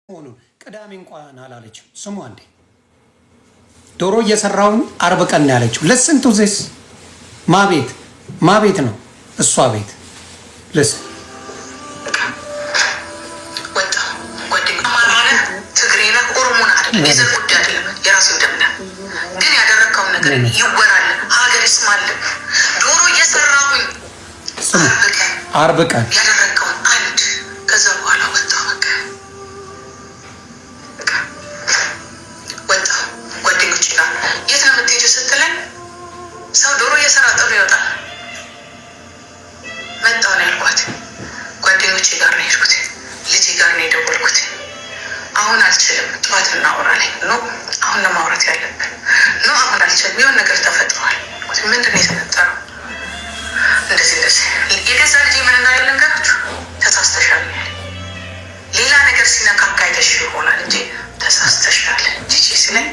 ሆኖ ቅዳሜ እንኳን አላለችም። ስሙ አንዴ ዶሮ እየሰራውን አርብ ቀን ነው ያለችው። ለስንቱ ዚስ ማቤት ነው እሷ ቤት ለስ ወጣ ጓደኛ አማራና ትግሬና ኦሮሞና አይደለም የዘር ጉዳይ አይደለም። የራሱ ደምና ግን ያደረከው ነገር ይወራል፣ ሀገር ይስማል። ዶሮ እየሰራሁኝ አርብ ቀን ያደረከው አንድ ከዛ በኋላ ወጣ ጓደኞች ጋር የት ነው የምትሄጂው ስትለን ሰው ዶሮ እየሰራ ጥሩ ይወጣል። መጣሁ ነው ያልኳት። ጓደኞቼ ጋር ነው የሄድኩት፣ ልጄ ጋር ነው የደወልኩት። አሁን አልችልም፣ ጠዋት እናወራለን። ኖ አሁን ነው ማውራት ያለብን። ኖ አሁን አልችልም፣ የሆነ ነገር ተፈጥሯል። ምንድን ነው የተፈጠረው? እንደዚህ የገዛ ልጄ ምን እንዳለ ልንገራችሁ። ተሳስተሻል፣ ሌላ ነገር ሲነካካ አይተሽ ይሆናል እንጂ ተሳስተሻል ጂጂ ሲለኝ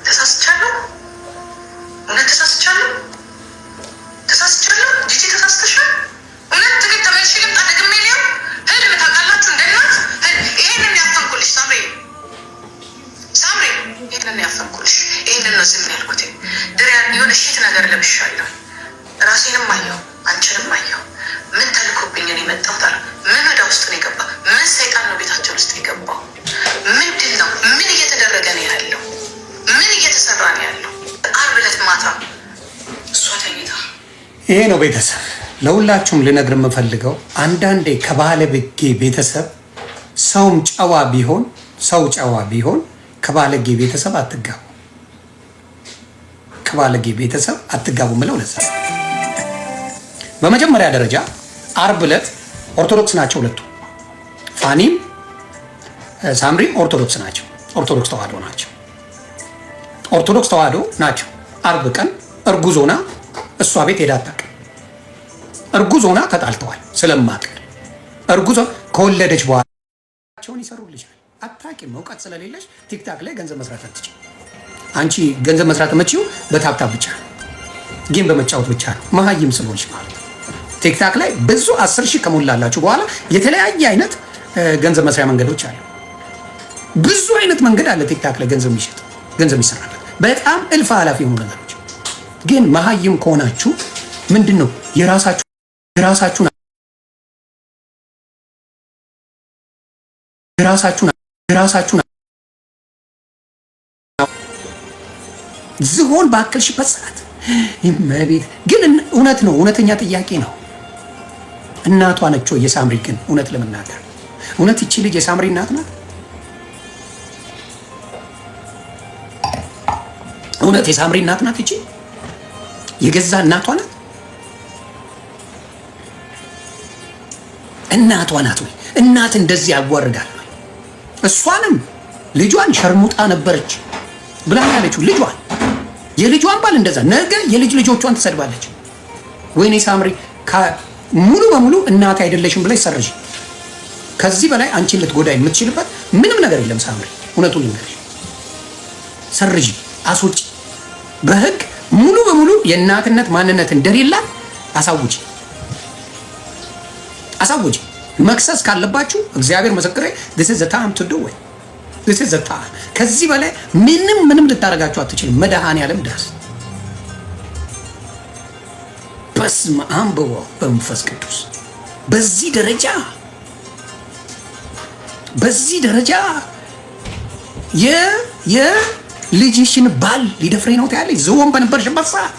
ተሳስቻለሁ፣ እውነት ተሳስቻለሁ ጂጂ ተሳስተሻል። እውነት ግን ተመልሼ ልምጣ ደግሜ ሊሆን ህልም ታውቃላችሁ፣ እንደ እናት ይሄንን ያፈንኩልሽ ሳምሬ፣ ይሄንን ያፈንኩልሽ። ይሄንን ነው ዝም ያልኩት። ድሪያ የሆነ ሽት ነገር ለብሻለሁ። ራሴንም አየሁ፣ አንቺንም አየሁ። ምን ተልኮብኝ ነው የመጣሁት? ምን ወደ ውስጥ ነው የገባ? ምን ሰይጣን ነው ቤታቸው ውስጥ የገባው? ምንድን ነው? ምን እየተደረገ ነው ያለው? ምን እየተሰራ ነው ያለው? ዓርብ ዕለት ማታ እሷ ተኝታ ይሄ ነው ቤተሰብ። ለሁላችሁም ልነግር የምፈልገው አንዳንዴ ከባለጌ ቤተሰብ ሰው ጨዋ ቢሆን ከባለጌ ቤተሰብ አትጋቡ፣ ከባለጌ ቤተሰብ አትጋቡ ምለው ለዛ። በመጀመሪያ ደረጃ ዓርብ ዕለት ኦርቶዶክስ ናቸው ሁለቱ፣ ፋኒም ሳምሪም ኦርቶዶክስ ናቸው። ኦርቶዶክስ ተዋህዶ ናቸው። ዓርብ ቀን እርጉዞና እሷ ቤት ሄዳ አታውቅም። እርጉዞና ተጣልተዋል ስለማትቀር እርጉዞ ከወለደች በኋላ ቸውን ይሰሩልሻል። አታውቂም፣ እውቀት ስለሌለሽ ቲክታክ ላይ ገንዘብ መስራት አትችል። አንቺ ገንዘብ መስራት የምትችይው በታፕታፕ ብቻ ጌም በመጫወት ብቻ ነው፣ መሀይም ስለሆንሽ ማለት ነው። ቲክታክ ላይ ብዙ 10,000 ከሞላላችሁ በኋላ የተለያየ አይነት ገንዘብ መስሪያ መንገዶች አሉ። ብዙ አይነት መንገድ አለ ቲክታክ ላይ ገንዘብ የሚሸጥ ገንዘብ ይሰራል። በጣም እልፍ ኃላፊ የሆኑ ነገሮች። ግን መሀይም ከሆናችሁ ምንድን ነው የራሳችሁን ዝሆን ባከልሽበት ሰዓት መቤት ግን እውነት ነው፣ እውነተኛ ጥያቄ ነው። እናቷ ነች የሳምሪ? ግን እውነት ለመናገር እውነት ይቺ ልጅ የሳምሪ እናት ናት? እውነት የሳምሪ እናት ናት? ይቺ የገዛ እናቷ ናት? እናቷ ናት ወይ? እናት እንደዚህ ያዋርዳል ወይ? እሷንም ልጇን ሸርሙጣ ነበረች ብላ ያለችው የልጇን ባል እንደዛ ነገ የልጅ ልጆቿን ትሰድባለች። ወይኔ ሳምሪ ሙሉ በሙሉ እናት አይደለሽም ብለሽ ሰርጂ። ከዚህ በላይ አንቺን ልትጎዳ የምትችልበት ምንም ነገር የለም ሳምሪ። እውነቱን ልንገርሽ፣ ሰርጂ፣ አስወጪ። በህግ ሙሉ በሙሉ የእናትነት ማንነት እንደሌላት አሳውጪ። መክሰስ ካለባችሁ እግዚአብሔር ምስክሬ this is the time to do it. this is the time። ከዚህ በላይ ምንም ልታረጋችሁ አትችልም። መድኃኔዓለም ዳስ በስመ አብ ወወልድ በመንፈስ ቅዱስ በዚህ ደረጃ የልጅሽን ባል ሊደፍሬ ነው ታያለሽ። ዝሆን በነበርሽበት ሰዓት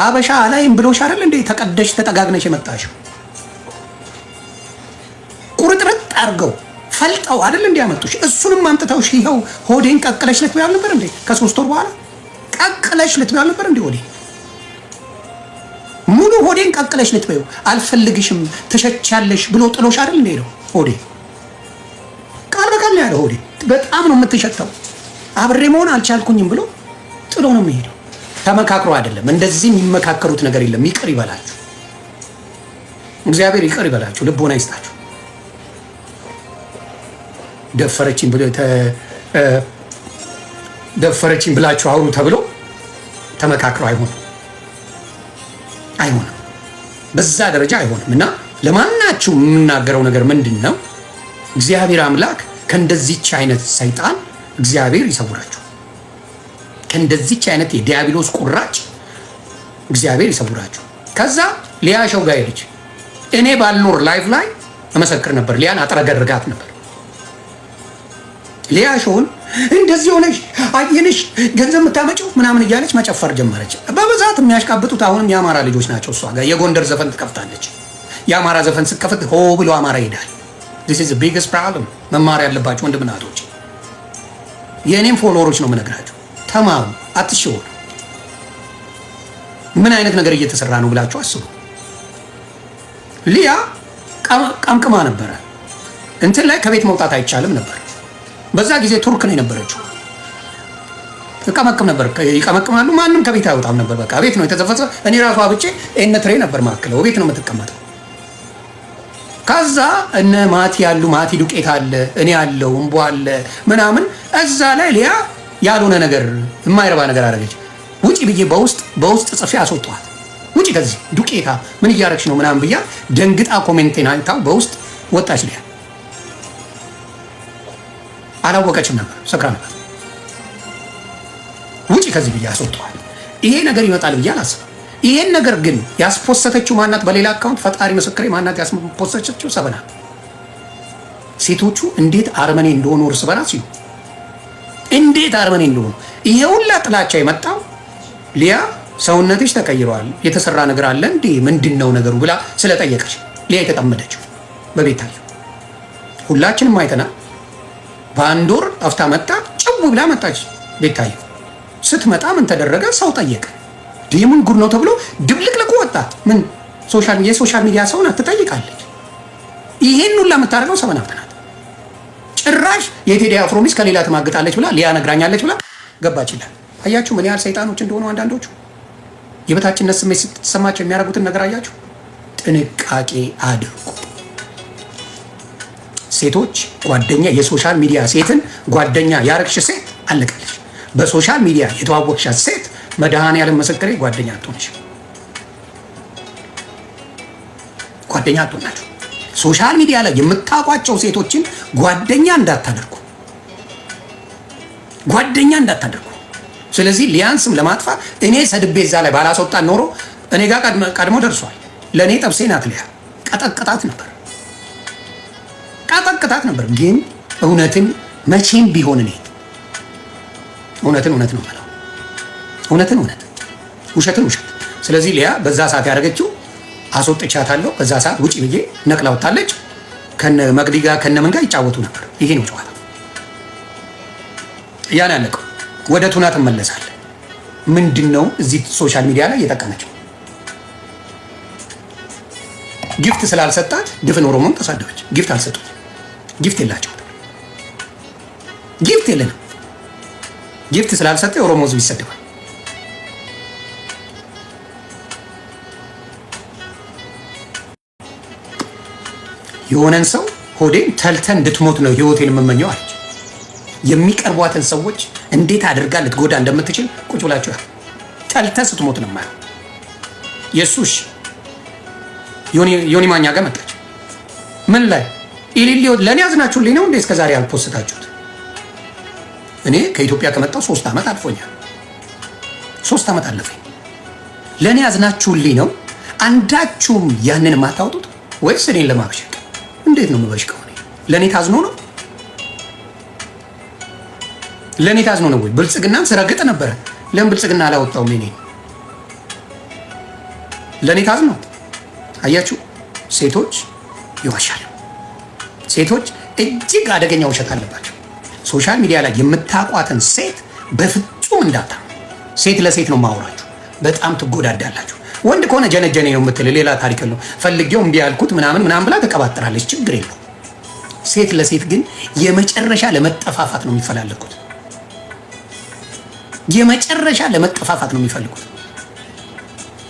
አበሻ አላይም ብሎሽ አይደል እንዴ ተቀደሽ ተጠጋግነሽ የመጣሽው? ቁርጥርጥ አድርገው ፈልጠው አይደል እንዴ ያመጡሽ? እሱንም አምጥተውሽ ይኸው ሆዴን ቀቅለሽ ልትበያል ነበር እንዴ? ከ3 ወር በኋላ ቀቅለሽ ልትበያል ነበር እንዴ? ሙሉ ሆዴን ቀቅለሽ ልትበዩ አልፈልግሽም ትሸቻለሽ ብሎ ጥሎሽ አይደል እንዴ ነው? ሆዴ ቃል በቃል ያለው ሆዴ በጣም ነው የምትሸተው። አብሬ መሆን አልቻልኩኝም ብሎ ጥሎ ነው የሚሄደው። ተመካክሮ አይደለም እንደዚህ የሚመካከሩት ነገር የለም። ይቅር ይበላችሁ እግዚአብሔር፣ ይቅር ይበላችሁ፣ ልቦና ይስጣችሁ። ደፈረችኝ ብላችሁ አውሩ ተብሎ ተመካክሮ አይሆንም፣ በዛ ደረጃ አይሆንም። እና ለማናችሁ የምናገረው ነገር ምንድን ነው? እግዚአብሔር አምላክ ከእንደዚች አይነት ሰይጣን እግዚአብሔር ይሰውራችሁ። ከእንደዚች አይነት የዲያብሎስ ቁራጭ እግዚአብሔር ይሰውራችሁ። ከዛ ሊያ ሾው ጋር ሄደች። እኔ ባልኖር ላይቭ ላይ እመሰክር ነበር። ሊያን አጥረገርጋት ነበር። ሊያ ሾውን እንደዚህ ሆነሽ አየንሽ ገንዘብ የምታመጪው ምናምን እያለች መጨፈር ጀመረች። በብዛት የሚያሽቃብጡት አሁንም የአማራ ልጆች ናቸው። እሷ ጋር የጎንደር ዘፈን ትከፍታለች። የአማራ ዘፈን ስትከፍት ሆ ብሎ አማራ ይሄዳል። this is the biggest problem። መማር ያለባቸው ወንድምና እህቶች፣ የእኔም ፎሎወሮች ነው የምነግራቸው። ተማሩ፣ አትሸወዱ። ምን አይነት ነገር እየተሰራ ነው ብላችሁ አስቡ። ሊያ ቀምቅማ ነበረ። እንትን ላይ ከቤት መውጣት አይቻልም ነበር። በዛ ጊዜ ቱርክ ነው የነበረችው። ይቀመቅም ነበር፣ ይቀመቅማሉ። ማንም ከቤት አይወጣም ነበር። በቃ ቤት ነው የተዘፈጸ። እኔ ራሱ አብጬ ኤነትሬ ነበር ማክለው። ቤት ነው የምትቀመጠው። ከዛ እነ ማቲ ያሉ ማቲ ዱቄት አለ፣ እኔ ያለው እንቦ አለ ምናምን። እዛ ላይ ሊያ ያልሆነ ነገር የማይረባ ነገር አደረገች። ውጪ ብዬ በውስጥ ጽፌ አስወጣኋት። ውጪ ከዚህ ዱቄታ ምን እያረግሽ ነው ምናምን ብያ ደንግጣ ኮሜንቴን አይታው በውስጥ ወጣች። ሊያ አላወቀችም ነበር፣ ሰክራ ነበር። ውጪ ከዚህ ብዬ አስወጣኋት። ይሄ ነገር ይመጣል ብዬ አላስብም። ይሄን ነገር ግን ያስፖሰተችው ማናት? በሌላ አካውንት ፈጣሪ ምስክሬ ማናት ያስፖሰተችው? ሰበና። ሴቶቹ እንዴት አርመኔ እንደሆኑ እርስ በራስ ሲሉ እንዴት አርመኔ እንደሆኑ። ይሄ ሁላ ጥላቻ የመጣው ሊያ ሰውነትሽ ተቀይሯል፣ የተሰራ ነገር አለ እንዴ ምንድን ነው ነገሩ ብላ ስለጠየቀች ሊያ የተጠመደችው በቤታዮ ሁላችንም አይተናል። በአንድ ወር ጠፍታ መጣ፣ ጭው ብላ መጣች ቤታዮ። ስትመጣ ምን ተደረገ? ሰው ጠየቀ። ምን ጉድ ነው ተብሎ ድብልቅልቁ ወጣ። ምን የሶሻል ሚዲያ ሰውን አትጠይቃለች። ይሄን ሁላ የምታደርገው ሰበና ናት። ጭራሽ የቴዲ አፍሮ ሚስት ከሌላ ትማግጣለች ብላ ሊያ ነግራኛለች ብላ ገባች ይላል። አያችሁ ምን ያህል ሰይጣኖች እንደሆኑ አንዳንዶቹ። የበታችነት ስሜት ስትሰማቸው የሚያደርጉትን ነገር አያችሁ። ጥንቃቄ አድርጉ ሴቶች። ጓደኛ የሶሻል ሚዲያ ሴትን ጓደኛ ያረግሽ ሴት አለቀለች። በሶሻል ሚዲያ የተዋወቅሻት ሴት መድኃኔዓለም ምስክሬ ጓደኛ አትሆንሽ፣ ጓደኛ አትሆናችሁ። ሶሻል ሚዲያ ላይ የምታውቋቸው ሴቶችን ጓደኛ እንዳታደርጉ፣ ጓደኛ እንዳታደርጉ። ስለዚህ ሊያንስም ለማጥፋት እኔ ሰድቤ እዛ ላይ ባላስወጣት ኖሮ እኔ ጋር ቀድሞ ደርሷል። ለእኔ ጠብሴ ናት ሊያ። ቀጠቅጣት ነበር። ግን እውነትን መቼም ቢሆን እኔ እውነትን እውነት ነው የምለው፣ እውነትን እውነት፣ ውሸትን ውሸት። ስለዚህ ሊያ በዛ ሰዓት ያደረገችው አስወጥቻታለሁ። በዛ ሰዓት ውጪ ብዬ ነቅላ ወጣለች። ከነ መቅዲ ጋር ከነ ምን ጋር ይጫወቱ ነበር። ይሄ ነው ጨዋታ። ያን ያለቀው ወደ ቱና ትመለሳለህ። ምንድነው እዚህ ሶሻል ሚዲያ ላይ እየጠቀመችው? ጊፍት ስላልሰጣት ድፍን ኦሮሞን ተሳደበች። ጊፍት አልሰጡት። ጊፍት የላቸው። ጊፍት የለንም። ጊፍት ስላልሰጠ የኦሮሞ ህዝብ ይሰደባል። የሆነን ሰው ሆዴን ተልተን እንድትሞት ነው ህይወቴን የምመኘው አለች። የሚቀርቧትን ሰዎች እንዴት አድርጋ ልትጎዳ እንደምትችል ቁጭ ብላችሁ ተልተ ስትሞት ነው ማለት። የሱሽ ዮኒ ማኛ ጋር መጣች። ምን ላይ ኢሊሊ ለኔ ያዝናችሁልኝ ነው እንዴ እስከዛሬ ያልፖስታችሁት? እኔ ከኢትዮጵያ ከመጣሁ 3 ዓመት አልፎኛል። 3 ዓመት አለፈኝ። ለኔ ያዝናችሁልኝ ነው? አንዳችሁም ያንን ማታውጡት ወይስ እኔን ለማብሸቅ? እንዴት ነው የምበሽቀው? ለኔ ታዝኖ ነው? ለኔ ታዝኖ ነው ወይ? ብልጽግናን ስረግጥ ነበረ። ለምን ብልጽግና አላወጣውም? ለኔ ታዝኖ። አያችሁ፣ ሴቶች ይዋሻሉ። ሴቶች እጅግ አደገኛ ውሸት አለባቸው። ሶሻል ሚዲያ ላይ የምታቋትን ሴት በፍጹም እንዳታ። ሴት ለሴት ነው ማውራችሁ። በጣም ትጎዳዳላችሁ። ወንድ ከሆነ ጀነጀኔ ነው የምትል ሌላ ታሪክ ነው። ፈልጌው እምቢ ያልኩት ምናምን ብላ ተቀባጥራለች። ችግር የለው። ሴት ለሴት ግን የመጨረሻ ለመጠፋፋት ነው የሚፈላለጉት። የመጨረሻ ለመጠፋፋት ነው የሚፈልጉት።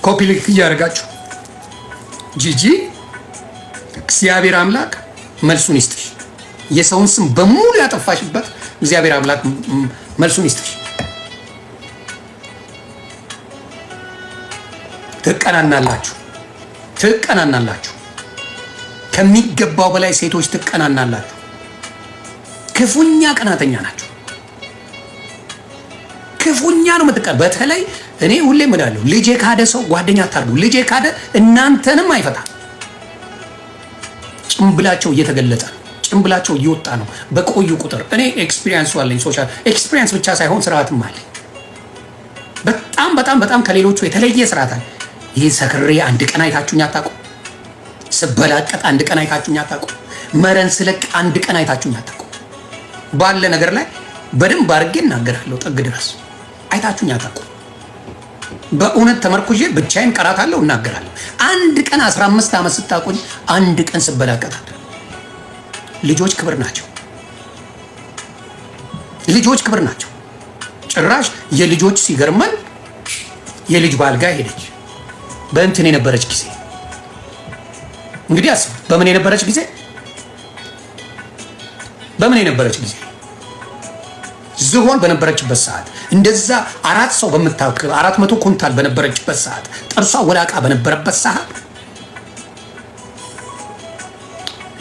ኮፒ ሊንክ እያደረጋችሁ ጂጂ እግዚአብሔር አምላክ መልሱን ይስጥሽ። የሰውን ስም በሙሉ ያጠፋሽበት እግዚአብሔር አምላክ መልሱን ይስጥሽ። ትቀናናላችሁ። ከሚገባው በላይ ሴቶች ትቀናናላችሁ። ክፉኛ ቀናተኛ ናቸው። ክፉኛ ነው የምትቀር። በተለይ እኔ ሁሌ እምላለሁ ልጅ የካደ ሰው ጓደኛ አታርጉ። ልጅ የካደ እናንተንም አይፈታም። ጭምብላቸው እየተገለጸ ነው። ጭምብላቸው እየወጣ ነው በቆዩ ቁጥር። እኔ ኤክስፒሪየንስ አለኝ። ሶሻል ኤክስፒሪየንስ ብቻ ሳይሆን ስርዓትም አለኝ። በጣም በጣም በጣም ከሌሎቹ የተለየ ስርዓት አለ። ይህ ሰክሬ አንድ ቀን አይታችሁኝ አታውቁም። ስበላቀጥ አንድ ቀን አይታችሁኝ አታውቁም። መረን ስለቅ አንድ ቀን አይታችሁኝ አታውቁም። ባለ ነገር ላይ በደንብ አድርጌ እናገራለሁ ጥግ ድረስ። አይታችሁኝ አታውቁም። በእውነት ተመርኩዤ ብቻዬን ቀራታለሁ፣ እናገራለሁ። አንድ ቀን 15 ዓመት ስታቆኝ አንድ ቀን ስበላቀጣለሁ። ልጆች ክብር ናቸው። ልጆች ክብር ናቸው። ጭራሽ የልጆች ሲገርመን የልጅ ባልጋ ሄደች። በእንትን የነበረች ጊዜ እንግዲህ አስብ። በምን የነበረች ጊዜ? በምን የነበረች ጊዜ? ዝሆን በነበረችበት ሰዓት፣ እንደዛ 4 ሰው በምታክል 400 ኩንታል በነበረችበት ሰዓት፣ ጥርሷ ወላቃ በነበረበት ሰዓት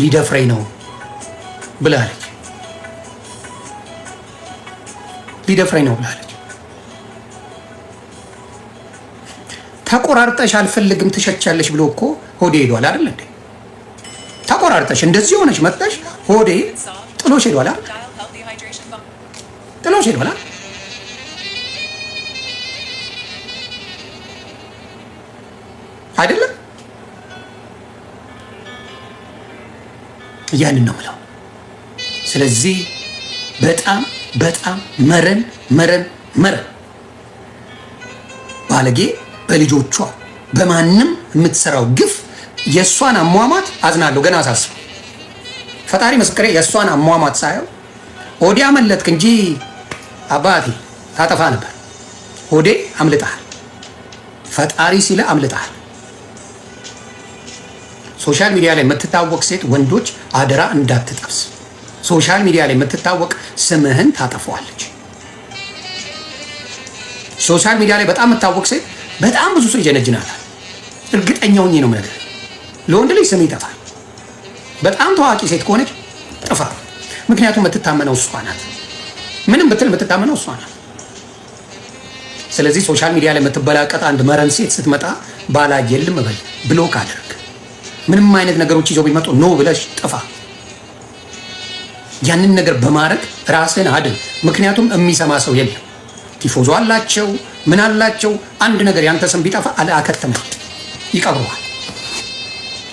ሊደፍረኝ ነው ብላለች። ሊደፍረኝ ነው ብላለች። ተቆራርጠሽ አልፈልግም ትሸቻለሽ ብሎ እኮ ሆዴ ሄዷል አይደል እንዴ? ተቆራርጠሽ እንደዚህ ሆነሽ መጣሽ ሆዴ ጥሎሽ ሄዷል አይደል? ጥሎሽ ሄዷል አይደለም? ያንን ነው የምለው። ስለዚህ በጣም በጣም መረን መረን መረን ባለጌ በልጆቿ በማንም የምትሰራው ግፍ የእሷን አሟሟት አዝናለሁ። ገና አሳስብ ፈጣሪ ምስክሬ፣ የእሷን አሟሟት ሳየው ሆዴ አመለጥክ እንጂ አባቴ ታጠፋ ነበር። ሆዴ አምልጠሃል። ፈጣሪ ሲለ አምልጠሃል። ሶሻል ሚዲያ ላይ የምትታወቅ ሴት ወንዶች አደራ እንዳትጠብስ። ሶሻል ሚዲያ ላይ የምትታወቅ ስምህን ታጠፈዋለች። ሶሻል ሚዲያ ላይ በጣም የምትታወቅ ሴት በጣም ብዙ ሰው ይጀነጅናታል። እርግጠኛው ነው የምነግርህ፣ ለወንድ ልጅ ስም ይጠፋል። በጣም ታዋቂ ሴት ከሆነች ጥፋ። ምክንያቱም የምትታመነው እሷ ናት። ምንም ብትል የምትታመነው እሷ ናት። ስለዚህ ሶሻል ሚዲያ ላይ የምትበላቀጥ አንድ መረን ሴት ስትመጣ ባላየልም በል ብሎክ አድርግ። ምንም አይነት ነገሮች ይዘው ቢመጡ ኖ ብለሽ ጥፋ። ያንን ነገር በማድረግ ራስን አድን። ምክንያቱም የሚሰማ ሰው የለም። ቲፎዞ አላቸው፣ ምን አላቸው። አንድ ነገር ያንተ ስም ቢጠፋ አከተመ፣ ይቀብረዋል፣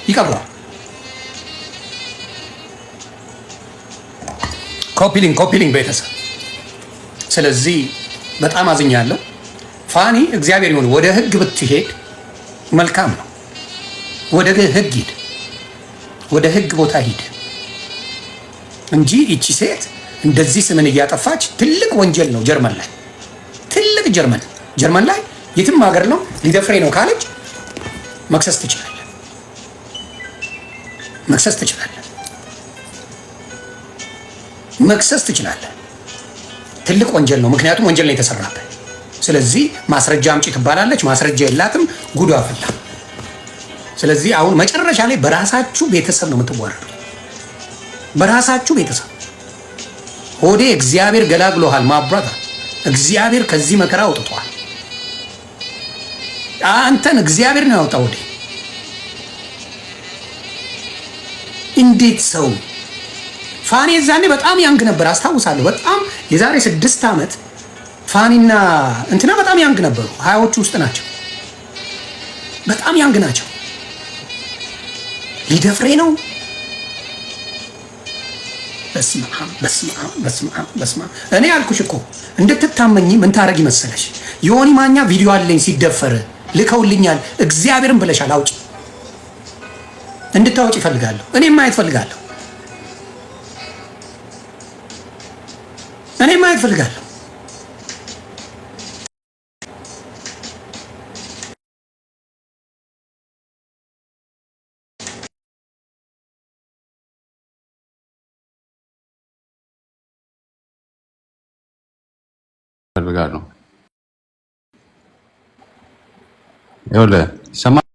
ይቀብረዋል። ኮፒሊንግ ቤተሰብ። ስለዚህ በጣም አዝኛለሁ። ፋኒ እግዚአብሔር ይሁን ወደ ህግ ብትሄድ መልካም ነው። ወደ ህግ ሂድ፣ ወደ ህግ ቦታ ሂድ እንጂ ይቺ ሴት እንደዚህ ስምን እያጠፋች ትልቅ ወንጀል ነው። ጀርመን ላይ ትልቅ ጀርመን ላይ የትም ሀገር ነው ሊደፍሬ ነው ካለች መክሰስ ትችላለህ፣ መክሰስ ትችላለህ፣ መክሰስ ትችላለህ። ትልቅ ወንጀል ነው። ምክንያቱም ወንጀል ነው የተሰራበት። ስለዚህ ማስረጃ አምጪ ትባላለች። ማስረጃ የላትም። ጉዷ ፈላ። ስለዚህ አሁን መጨረሻ ላይ በራሳችሁ ቤተሰብ ነው የምትዋረዱ። በራሳችሁ ቤተሰብ ሆዴ እግዚአብሔር ገላግሎሃል። ማብራታ እግዚአብሔር ከዚህ መከራ አውጥቷል። አንተን እግዚአብሔር ነው ያወጣው። ሆዴ እንዴት ሰው ፋኒ የዛኔ በጣም ያንግ ነበር አስታውሳለሁ። በጣም የዛሬ 6 ዓመት ፋኒና እንትና በጣም ያንግ ነበሩ። 20ዎቹ ውስጥ ናቸው። በጣም ያንግ ናቸው። ሊደፍሬ ነው። በስመ አብ። እኔ አልኩሽ እኮ እንድትታመኝ ምን ታረጊ መሰለሽ? ዮኒ ማኛ ቪዲዮ አለኝ ሲደፈር ልከውልኛል። እግዚአብሔርን ብለሻል አውጪ። እንድታወጪ እፈልጋለሁ። እኔም ማየት እፈልጋለሁ። እኔም ማየት እፈልጋለሁ። ፈልጋለሁ። ይኸውልህ